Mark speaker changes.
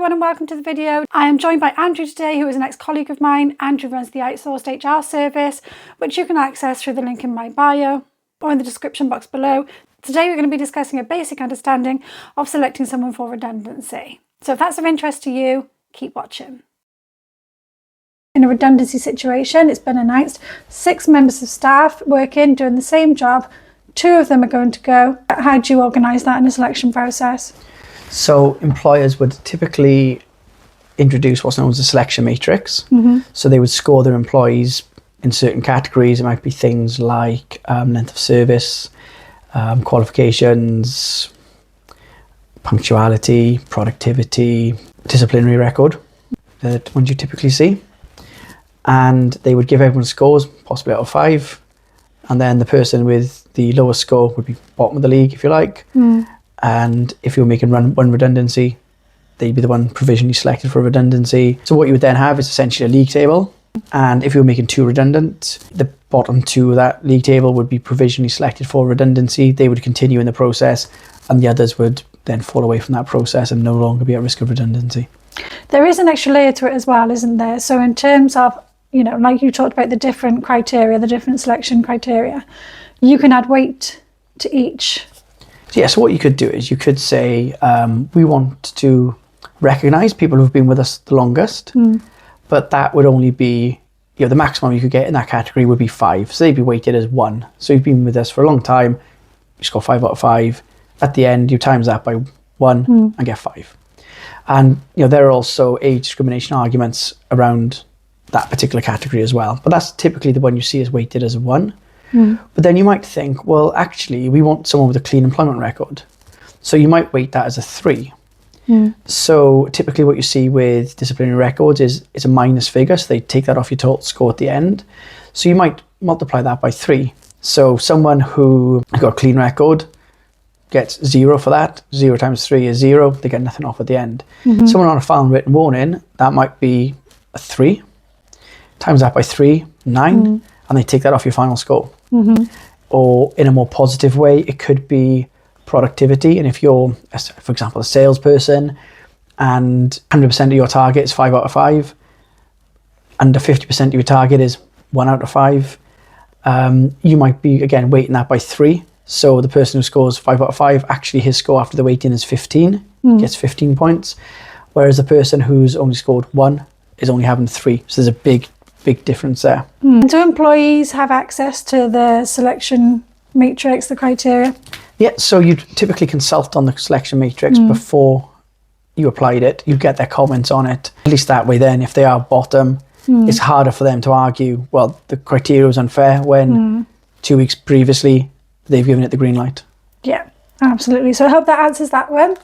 Speaker 1: everyone and welcome to the video. I am joined by Andrew today, who is an ex-colleague of mine. Andrew runs the Outsourced HR service, which you can access through the link in my bio or in the description box below. Today we're going to be discussing a basic understanding of selecting someone for redundancy. So if that's of interest to you, keep watching. In a redundancy situation, it's been announced 6 members of staff working, doing the same job. 2 of them are going to go. How do you organise that in a selection process?
Speaker 2: So employers would typically introduce what's known as a selection matrix. So they would score their employees in certain categories. It might be things like length of service, qualifications, punctuality, productivity, disciplinary record, the ones you typically see. And they would give everyone scores, possibly out of 5. And then the person with the lowest score would be bottom of the league, if you like. And if you were making one redundancy, they'd be the one provisionally selected for redundancy. So what you would then have is essentially a league table. And if you were making 2 redundant, the bottom 2 of that league table would be provisionally selected for redundancy. They would continue in the process and the others would then fall away from that process and no longer be at risk of redundancy.
Speaker 1: There is an extra layer to it as well, isn't there? So in terms of, you know, like you talked about the different criteria, the different selection criteria, you can add weight to each.
Speaker 2: Yeah, so what you could do is you could say, we want to recognise people who've been with us the longest, but that would only be, you know, the maximum you could get in that category would be 5. So they'd be weighted as 1. So you've been with us for a long time, you score 5 out of 5. At the end, you times that by 1 and get 5. And, you know, there are also age discrimination arguments around that particular category as well. But that's typically the one you see as weighted as a 1. But then you might think, well, actually, we want someone with a clean employment record. So you might weight that as a 3. So typically what you see with disciplinary records is it's a minus figure. So they take that off your total score at the end. So you might multiply that by 3. So someone who got a clean record gets 0 for that. 0 times 3 is 0. They get nothing off at the end. Someone on a final written warning, that might be a 3. Times that by 3, 9. And they take that off your final score. Or in a more positive way, it could be productivity. And if you're, for example, a salesperson and 100% of your target is 5 out of 5, under 50% of your target is 1 out of 5, you might be, again, weighting that by 3. So the person who scores 5 out of 5, actually his score after the weighting is 15, gets 15 points. Whereas the person who's only scored 1 is only having 3. So there's a big difference there.
Speaker 1: Do employees have access to the selection matrix, the criteria?
Speaker 2: Yeah, so you'd typically consult on the selection matrix before you applied it. You get their comments on it. At least that way then, if they are bottom, it's harder for them to argue, well, the criteria was unfair when 2 weeks previously they've given it the green light.
Speaker 1: Yeah, absolutely. So I hope that answers that one.